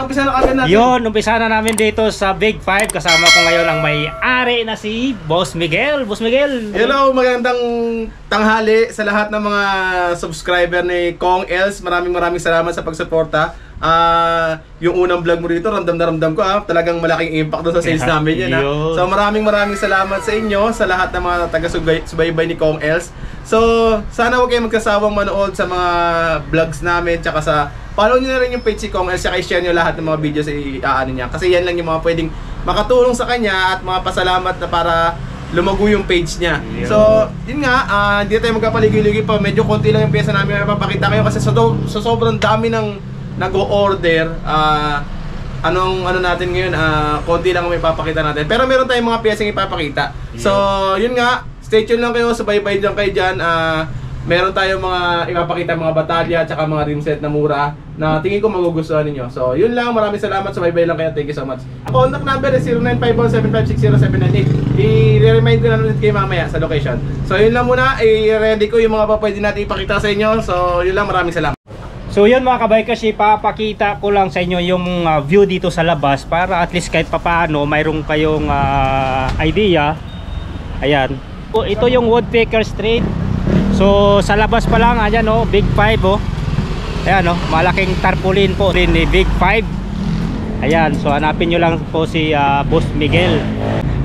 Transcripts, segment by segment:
umpisa na kagad natin. Yun, umpisa na namin dito sa Big 5. Kasama ko ngayon ang may-ari na si Boss Miguel. Boss Miguel. Hello, magandang tanghali sa lahat ng mga subscriber ni Kong Els. Maraming salamat sa pagsuporta. Yung unang vlog mo dito, ramdam na ramdam ko talagang malaking impact doon sa sales namin yan. So maraming salamat sa inyo, sa lahat ng mga taga-subaybay ni Kong Els. So sana huwag kayong magkasawang manood sa mga vlogs namin, tsaka sa follow nyo na rin yung page si Kong Els, tsaka i-share nyo lahat ng mga videos i-aano niya. Kasi yan lang yung mga pwedeng makatulong sa kanya at mga pasalamat na para lumago yung page niya. So, yun nga, hindi tayo magkapaligoy-ligoy pa. Medyo konti lang yung pyesa namin na mapapakita kayo kasi sa sobrang dami ng nag-o-order. Ano natin ngayon, konti lang may papakita natin. Pero meron tayong mga pyesang ipapakita. So, yun nga, stay tuned lang kayo, sabay-bay dyan kayo dyan. Meron tayong mga ipapakita, mga batalya at saka mga rim set na mura na tingin ko magugustuhan ninyo. So, yun lang. Maraming salamat. Sabay-bay lang kayo. Thank you so much. Contact number is 0951-7560798. I-remind ko na ulit kayo mamaya sa location. So, yun lang muna. I-ready ko yung mga pwede natin ipakita sa inyo. So, yun lang. Maraming salamat. So yun mga kabikers, ipapakita ko lang sa inyo yung view dito sa labas para at least kahit papaano mayroong kayong idea. Ayan. Ito yung Woodpecker Street. So sa labas pa lang, ayan Big 5 Ayan malaking tarpaulin po rin ni Big 5. Ayan, so hanapin nyo lang po si Boss Miguel.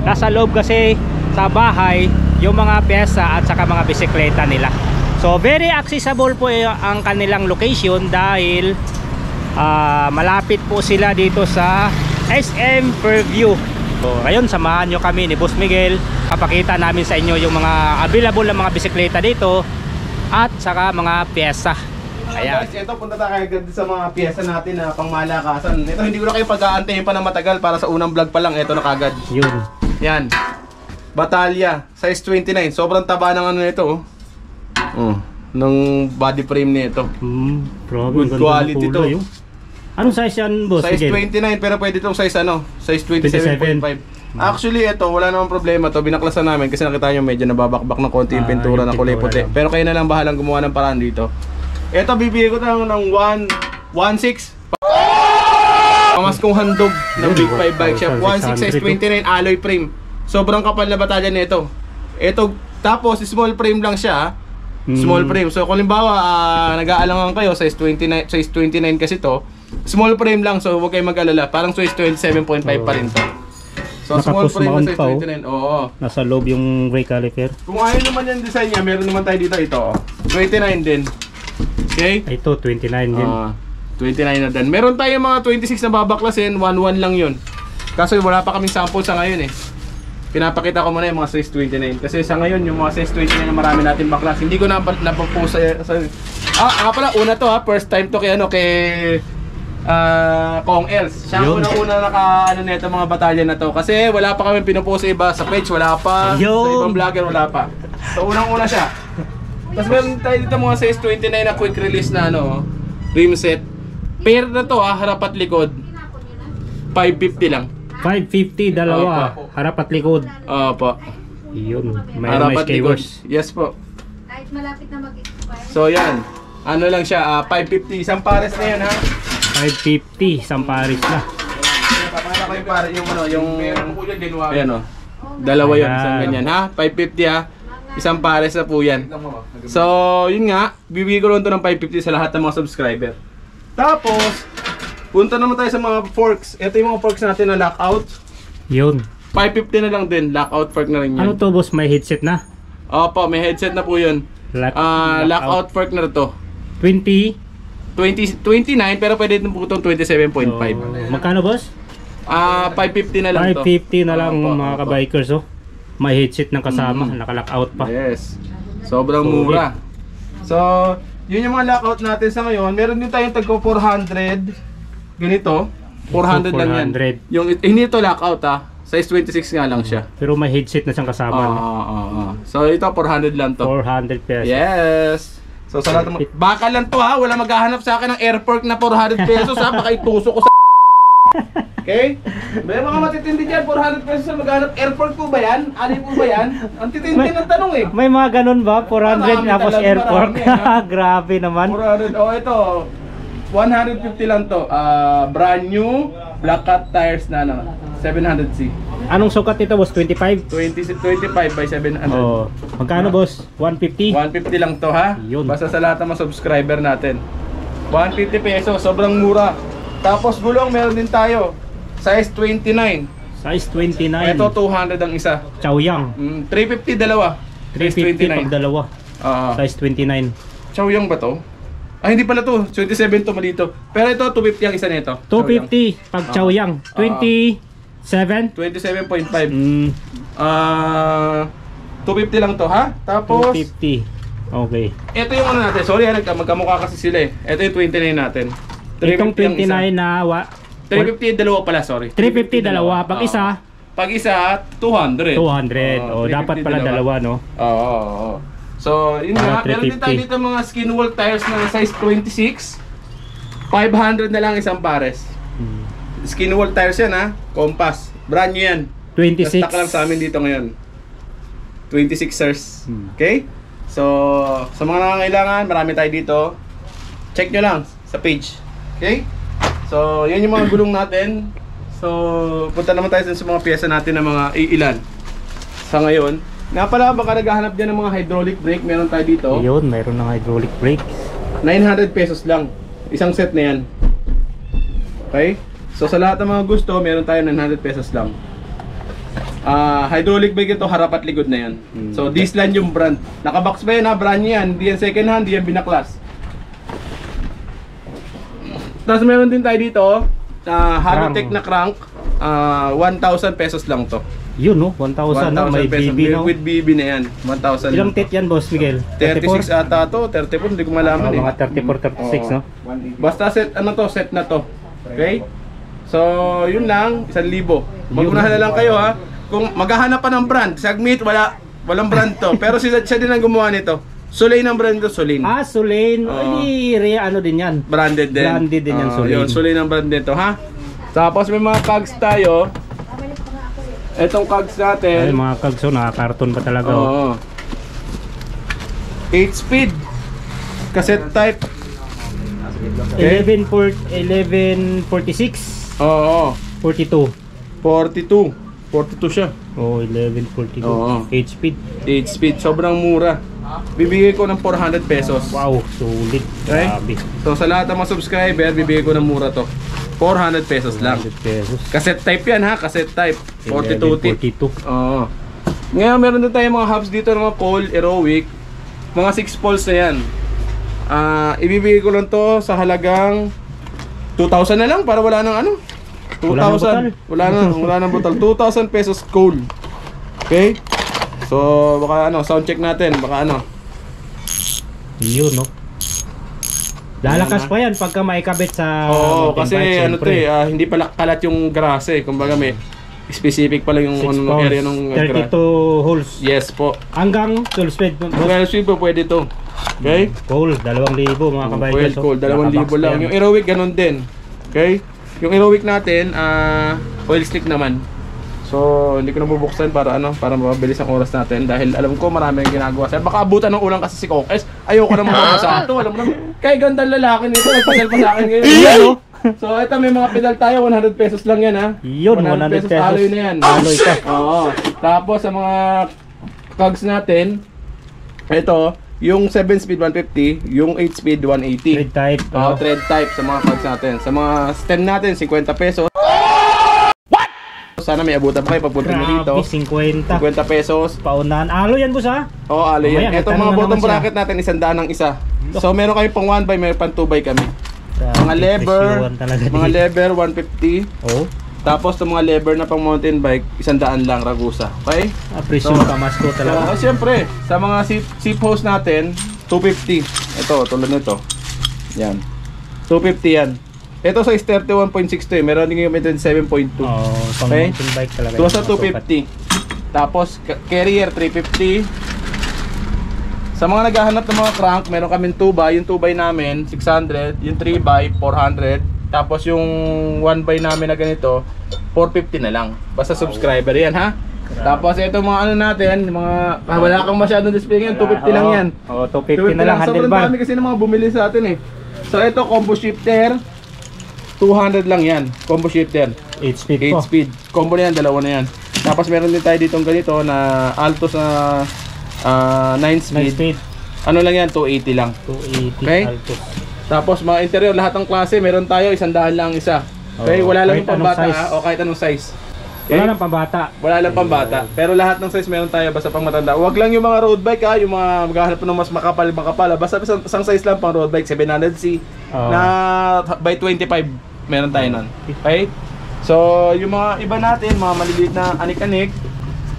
Nasa loob kasi sa bahay yung mga pyesa at saka mga bisikleta nila. So very accessible po ang kanilang location dahil malapit po sila dito sa SM Fairview. So ngayon samahan nyo kami ni Boss Miguel. Papakita namin sa inyo yung mga available na mga bisikleta dito at saka mga pyesa. Ayan. Guys, ito punta tayo agad sa mga pyesa natin na pangmalakasan. Ito hindi ko na kayo pag-aantayin pa ng matagal para sa unang vlog pa lang. Ito na kagad. Yun. Yan. Batalya, size 29. Sobrang taba ng ano nito ng body frame nito. Good quality to. Anong size yan, Boss? Size 29 pero pwede itong size size 27.5. Actually ito wala namang problema to. Binaklasan namin kasi nakita nyo medyo nababakbak ng konti yung pintura na kulay puti. Pero kayo na lang bahalang gumawa ng paraan dito. Ito bibigay ko ng 1.6. Pamaskong handog ng Big 5 Bike Shop. 1.6 size 29 alloy frame. Sobrang kapal na batalya nito. Ito tapos small frame lang siya. Small frame. So kung halimbawa nag-aalangan kayo size 29 kasi to, small frame lang, so huwag kayong mag-alala. Parang size 27.5 pa rin to. So small frame na size 29. Oo. Nasa loob yung brake caliper. Kung ayaw naman yung design niya, meron naman tayo dito ito. 29 din. Okay? Ito 29 din. 29 na din. Meron tayong mga 26 na babaklasin, 1.1 lang yun. Kaso wala pa kaming sample sa ngayon Pinapakita ko muna yung mga size 29 kasi sa ngayon yung mga size 29 na marami natin baklas. Hindi ko na napopost sa pala una to first time to kay Kong Els. Siya ang una nito mga batalya na to kasi wala pa kami pinopost sa iba sa page, wala pa sa ibang vlogger, wala pa. So unang-una siya. Tapos meron tayo dito mga size 29 na quick release na rim set. Pair na to harap at likod. 550 lang. 550 dalawa, harap at likod. Opo. Yun, harap at likod. Yes po. Kahit malapit na mag-expire. So yan. Ano lang siya, 550 isang pares na yan 550 isang pares na. Papakita ko yung pares yung ayan dalawa yun, isang ganyan 550 isang pares na po yan. So yun nga, bibigay ko rin to ng 550 sa lahat ng mga subscriber. Tapos punta naman tayo sa mga forks. Ito yung mga forks natin na lockout. Yun. 550 na lang din. Lockout fork na rin yan. Ano to, Boss? May headset na? Opo, may headset na po yun. Lockout fork na to. 29 pero pwede itong po itong 27.5. Magkano, Boss? 550 na lang 550 na lang mga kabikers. May headset ng kasama. Naka-lockout pa. Yes. Sobrang mura. So, yun yung mga lockout natin sa ngayon. Meron din tayong tagko 400. Ganito, 400 lang yan. Yung hindi ito lockout size 26 nga lang siya. Pero may headset na siyang kasama. So ito 400 lang to. 400 pesos. Yes. So sa lahat baka lang to wala maghahanap sa akin ng airport na 400 pesos baka ituso ko sa Okay? May mga matitindi dyan, 400 pesos na maghanap. Airport po ba yan? Ali po ba yan? Ang titindi ng tanong May mga ganun ba? 400 tapos airport? Grabe naman. 400, ito 150 lang to. Brand new black cat tires na ano, 700C. Anong sukat nito, boss? 25? 25 by 700. Oh. Magkano, boss? 150? 150 lang to, ha? Yun. Basta sa lahat ng mga subscriber natin. 150 pesos, sobrang mura. Tapos gulong meron din tayo. Size 29. Size 29. Ito 200 ang isa. Chaoyang. 350 dalawa. 350 pag dalawa. Size 29. Chaoyang ba to? Ay, hindi pala to. 27 to, malito. Pero ito, 250 ang isa nito. 250 pag Chaoyang. 27? 27.5. 250 lang to, ha? Tapos, 250. Okay. ito yung ano natin. Sorry, magkamukha kasi sila eh. Ito yung 29 natin. Itong 350 ang 29 isa. na 350 dalawa pala, sorry. 350 dalawa. Pag isa, Pag isa, 200. 200. Oh, dapat pala dalawa, no? Oo. So, yun nga. Meron din tayo 350. dito mga skin wool tires na size 26. 500 na lang isang pares. Skin wool tires yan, ha? Compass. Brand new yan. 26. Stock lang sa amin dito ngayon. 26ers. Okay? So, sa mga nangangailangan, marami tayo dito. Check nyo lang sa page. Okay? So, yun yung mga gulong natin. So, punta naman tayo sa mga pyesa natin na mga ilan. Sa ngayon, nga pala, baka naghahanap dyan ng mga hydraulic brake, meron tayo dito. Yun, mayroon ng hydraulic brake. 900 pesos lang. Isang set na yan. Okay? So, sa lahat ng mga gusto, meron tayo 900 pesos lang. Hydraulic brake ito, harap at likod na yan. So, Disland yung brand. Nakabox pa yan, ha? Brand yan. Di yan second hand, di yan binaklas. Tapos meron din tayo dito, Halotech na crank. 1,000 pesos lang to. Yun, no? 1,000 na. May pesos. BB, no? With BB na yan. 1,000 Ilang lang to. tit yan, boss Miguel? 36 ata to. 34, hindi ko malaman eh. Mga 34, 36, no? Basta set, ano to, set na to. Okay? So, yun lang, 1,000. Magunahan na lang kayo, ha. Kung maghahanap pa ng brand, Sagmit, walang brand to. Pero siya din ang gumawa nito. Solane ang brand to, Solane. Solane. Oo. Ay, ano din yan? Branded din. Branded din yan, Solane. Yun, Solane ang brand nito, ha. Tapos may mga cogs tayo. Etong cogs natin. Ay, mga kagso, nakakarton pa talaga. Oh. Oo. 8 speed. Cassette type. Okay. 1146. Oo. 42. 42 siya. Oh, 1142. Oo. 8 speed. 8 speed. Sobrang mura. Bibigay ko ng 400 pesos. Wow, solid. Okay? Grabe. So sa lahat ng mga subscriber, bibigay ko ng mura to. 400 pesos lang. 100 pesos. Cassette type yan, ha? Cassette type. 42 tip. 42. Oo. Ngayon meron din tayong mga hubs dito ng mga Cole, Aerowick. Mga 6 poles na yan. Ibibigay ko lang to sa halagang 2,000 na lang para wala nang ano. 2,000. Wala nang butal. 2,000 pesos Cole. Okay? So baka ano, sound check natin, baka ano. Yun, no? Lalakas pa yan pagka maikabit sa Oo, mountain kasi bike, ano to syempre. hindi pala kalat yung grasa eh. Kumbaga may specific pala yung 6 ano, area ng 32 holes. Yes po. Hanggang 12 speed. Well, sweep po pwede to. Okay? Cool, 2,000 mga kabikers. Cool, 2,000 lang. Yung Aerowick ganun din. Okay? Yung Aerowick natin, oil slick naman. So, hindi ko na bubuksan para ano, para mabilis ang oras natin dahil alam ko marami ang ginagawa. Baka abutan ng ulang kasi si Kokes. Ayoko na mapapasa ito. Alam mo naman, kaya gandang lalaki nito, nagpasal pa sa akin ngayon. So, ito may mga pedal tayo, 100 pesos lang yan, ha. Yun, 100 pesos. Alloy na yan. Alloy pa. Oo. Tapos sa mga cogs natin, ito, yung 7 speed 150, yung 8 speed 180. Thread type. Thread type sa mga cogs natin. Sa mga stem natin, 50 pesos. Sana may abutan pa kayo pagpunta nyo dito. Grabe, 50. 50 pesos. Paunahan. Alloy yan, boss, ha? Oo, alloy yan. Mamaya, Ito nagtanong mga na bottom naman siya. bracket natin, 100 ang isa. So meron kayo pang 1 by, meron pang 2 by kami. Mga lever, mga lever 150. Oh. Tapos sa mga lever na pang mountain bike, 100 lang Ragusa. Okay? Presyo So, pamasko talaga. So, siyempre, sa mga seat host natin, 250. Ito, tulad nito. Yan. 250 yan. Ito sa 31.62 eh. Meron din yung 27.2. Oh, pang Okay? mountain bike talaga. Ito sa yung 250. Tapos carrier 350. Sa mga naghahanap ng mga crank, meron kaming 2x. Yung 2x namin 600, yung 3x 400. Tapos yung 1x namin na ganito 450 na lang. Basta subscriber yan, ha. Tapos ito mga ano natin, mga wala kang masyadong display ngayon, 250 lang yan. Oh, 250 na lang Sobrang handlebar. dami kasi ng mga bumili sa atin eh. So ito combo shifter, 200 lang yan. Combo shifter, 8 speed 8 po. speed. Combo na yan, dalawa na yan. Tapos meron din tayo ditong ganito na Altos na 9 9 speed. speed. Ano lang yan, 280 lang. 280 Okay. Altos. Tapos mga interior, lahat ng klase, meron tayo 100 lang isa. Okay, Oo, wala lang kahit yung pambata anong size. o kahit anong size. Okay? Wala lang pambata. Wala lang pambata. Pero lahat ng size meron tayo, basta pang matanda. Huwag lang yung mga road bike ha, yung mga maghahanap ng mas makapal. Basta isang size lang pang road bike, 700C Oo. na by 25 meron tayo nun. Okay? So, yung mga iba natin, mga maliliit na anik-anik,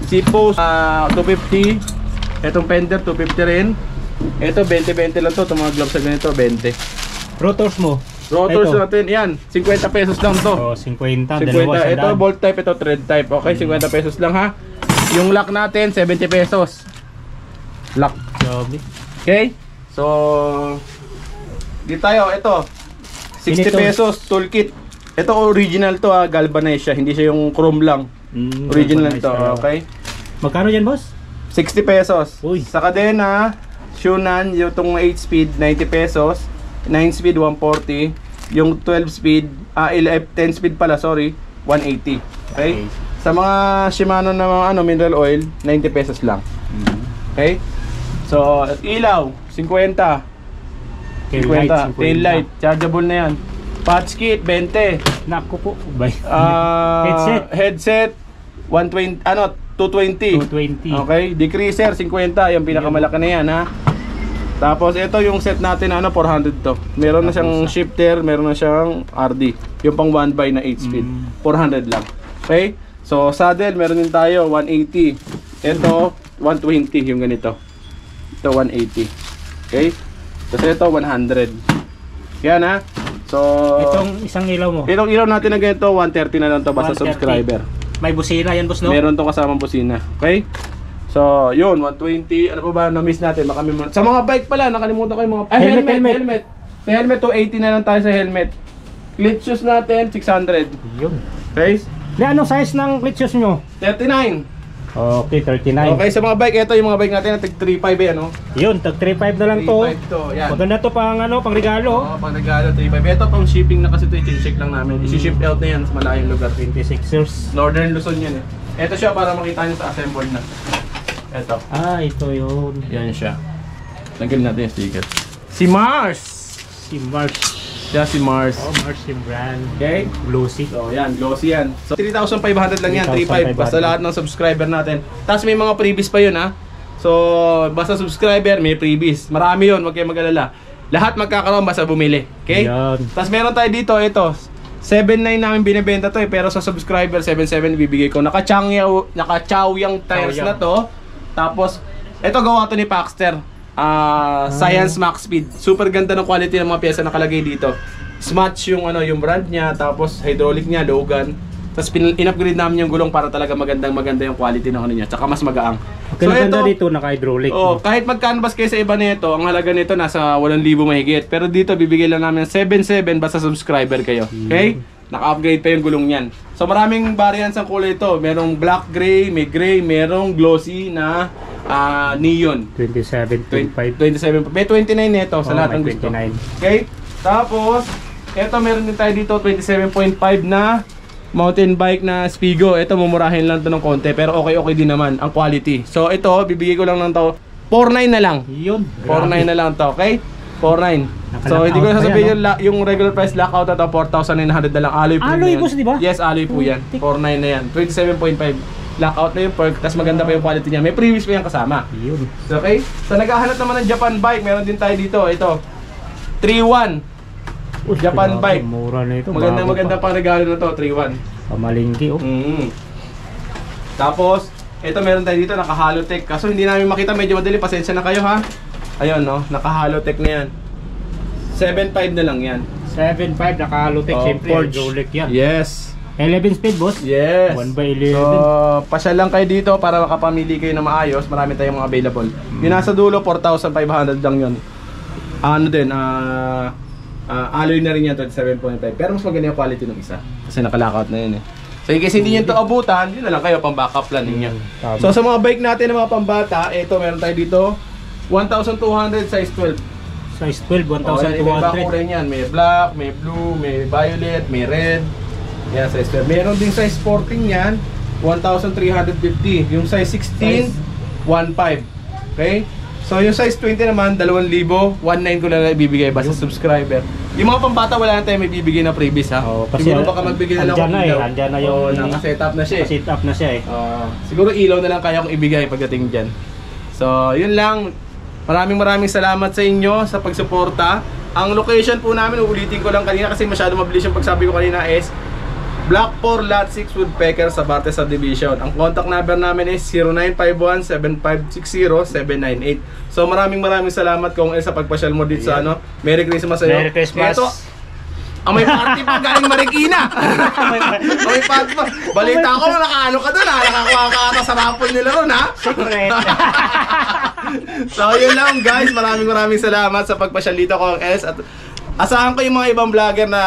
Sipos 250, etong Fender 250 rin. Ito 20-20 lang to, itong mga gloves na ganito 20. Rotors mo. Rotors Ito. natin, yan, 50 pesos lang to. Oh, 50, 50. dalawa sa Ito daan. bolt type, ito thread type. Okay, 50 pesos lang ha. Yung lock natin 70 pesos. Lock. Grabe. Okay? So di tayo, ito 60 Ganito. pesos toolkit. Ito original to ha, galvanized siya, hindi siya yung chrome lang. Original to, okay? Magkano yan, boss? 60 pesos. Uy. Sa kadena, Shunan, yung itong 8 speed, 90 pesos. 9 speed, 140. Yung 12 speed, 10 speed pala, sorry, 180. Okay? Okay. Sa mga Shimano na mga mineral oil, 90 pesos lang. Okay? So, ilaw, 50. Tail light, 50. Tail light, chargeable na yan. Patch kit, 20. Naku po. Bay. Headset. Headset. Headset, 120, 220. 220. Okay, decreaser 50, yung pinakamalaki na yan ha. Tapos ito yung set natin na 400 to. Meron na siyang shifter, meron na siyang RD. Yung pang 1x na 8 speed. 400 lang. Okay? So saddle meron din tayo 180. Ito 120 yung ganito. Ito 180. Okay? Tapos ito 100. Yan ha. So Itong isang ilaw mo. itong ilaw natin na ganito 130 na lang to basta 130. subscriber. May busina yan, boss, no? Meron tong kasamang busina. Okay? So, yun, 120. Ano pa ba na-miss natin? Baka may sa mga bike pala, nakalimutan ko yung mga... Helmet. Sa helmet, 280 na lang tayo sa helmet. Clip shoes natin, 600. Yun. Okay? Anong size ng clutch shoes nyo? 39. Okay, 39. Okay, sa mga bike, ito yung mga bike natin na tig 35 eh, ano? Yun, tag 3.5 na lang to. 35 to, yan. Maganda to pang pang regalo. Oo, pang regalo, 35. Ito pang shipping na kasi ito, i-check lang namin. Isi-ship out na yan sa malayong lugar. 26ers. Northern Luzon yan eh. Ito siya para makita nyo sa assembled na. Ito. Ito yun. Yan siya. Lagyan natin yung sticker. Si Mars! Si Mars. Siya si Mars. Oh, Mars yung brand. Okay? Glossy. So yan, glossy yan. So 3,500 lang yan, 3,500. 3,500. Basta lahat ng subscriber natin. Tapos may mga freebies pa yun ha. So basta subscriber, may freebies. Marami yun, huwag kayong mag-alala. Lahat magkakaroon basta bumili. Okay? Yan. Tapos meron tayo dito, ito. 7.9 namin binibenta to eh, pero sa subscriber 7.7 bibigay ko. Naka-chowyang tires Chowyang. na to. Tapos ito gawa to ni Paxter. Science Max Speed. Super ganda ng quality ng mga pyesa nakalagay dito. Smudge yung yung brand niya, tapos hydraulic niya, Logan. Tapos in-upgrade namin yung gulong para talaga maganda yung quality ng niya, tsaka mas magaang. Okay, ganda dito naka-hydraulic. Oh, kahit mag-canvas kayo sa iba nito, ang halaga nito nasa 8,000 mahigit. Pero dito bibigay lang namin ng 7,700 basta subscriber kayo. Okay? Naka-upgrade pa yung gulong niyan. So maraming variants ang kulay ito. Merong black gray, merong glossy na neon. 27.5. 27. May 29 nito sa Oh, lahat ng may gusto. 29. Okay? Tapos, ito meron din tayo dito 27.5 na mountain bike na Spigo. Ito mumurahin lang to ng konti pero okay din naman ang quality. So ito, bibigay ko lang ng to 4,900 na lang. Yun. 4,900 na lang to, okay? 4,900. So hindi ko na sasabihin yung regular price lockout na to 4,900 na lang. Alloy po Alloy na yan. boss, di ba? Yes, alloy po yan. 4,900 na yan. 27.5. Lockout na yung perk, tapos maganda pa yung quality niya. May previous pa yung kasama. Yun. Okay? So naghahanap naman ng Japan bike, meron din tayo dito. Ito. 3,100. Japan grabe, bike. Mura na ito. Maganda pang regalo na to, 3,100. Pamalingki, oh. Tapos, ito meron tayo dito, naka-Halotech. Kaso hindi namin makita, medyo madali. Pasensya na kayo ha. Ayun no, naka-Halotech na yan. 7,500 na lang yan. 7.5 naka-Halotech. Siyempre, Forge. hydraulic yan. Yes. 11 speed, boss. Yes. 1/11. So, pasyal lang kayo dito para makapamili kayo na maayos. Marami tayong mga available. Yung nasa dulo, 4,500 lang yun. Ano din, alloy na rin yan, 27.5. Pero mas maganda yung quality ng isa. Kasi nakalockout na yun eh. So in case hindi nyo ito abutan, yun na lang kayo, pang backup plan ninyo. Tama. So sa mga bike natin ng mga pambata, ito meron tayo dito, 1,200 size 12. Size 12, Oh, yan, iba-iba 1,200. kulay niyan. May black, may blue, may violet, may red. Yan, size 12. Meron din size 14 yan, 1,350. Yung size 16, 1,500. Okay? So yung size 20 naman, 2,000, 1,900 ko lang ibibigay basta subscriber. Yung mga pambata wala na tayo may bibigay na freebies ha. Oo, kasi siguro baka magbigay na lang andyan na eh, ilaw. andyan na yung- Oo, naka-set up na siya eh. Sit up na siya eh. Siguro ilaw na lang kaya kong ibigay pagdating dyan. So yun lang. Maraming salamat sa inyo sa pagsuporta. Ang location po namin, uulitin ko lang kanina kasi masyado mabilis yung pagsabi ko kanina is Block 4, Lot 6, Woodpecker sa Barte Subdivision. Ang contact number namin is 0951-7560-798. So maraming salamat Kong El sa pagpasyal mo dito sa ano. Merry Christmas sa iyo. Merry Christmas. Ito, ang may party pa galing Marikina. May party pa. Balita ko nakaano ka doon ha. Nakakuha ka ata sa raffle nila ron ha. Secret. So yun lang guys. Maraming salamat sa pagpasyal dito Kong Els. At asahan ko yung mga ibang vlogger na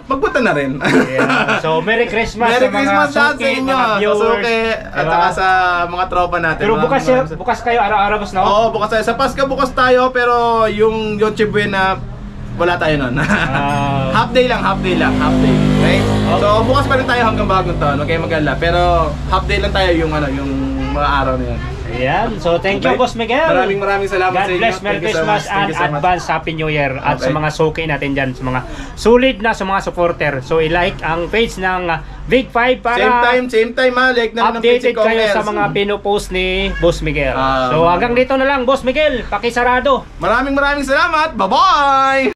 pagpunta na rin. Yeah. So, Merry Christmas Merry sa mga Christmas lahat sa suki, inyo, mga sa viewers. suki, at Diba? saka sa mga tropa natin. Pero Maraming bukas kayo araw-araw, boss, no? Oo, bukas tayo. Sa Pasko bukas tayo, pero yung Yoche Buena, wala tayo nun. half day lang. Okay? So, bukas pa rin tayo hanggang bagong taon. Okay, mag-alala. Pero half day lang tayo yung mga araw na yun. Ayan. So, thank you, Okay? Boss Miguel. Maraming salamat God sa inyo. bless, Merry Thank you so Christmas much. Thank and you so much. advance Happy New Year. At Okay. sa mga suki natin dyan, sa mga solid na sa mga supporter. So, i-like ang page ng Big 5 para Same time ha. Like na rin ang page updated si Kong kayo Els. sa mga pinopost ni Boss Miguel. So, Ah. hanggang dito na lang, Boss Miguel. Pakisarado. Maraming salamat. Bye-bye!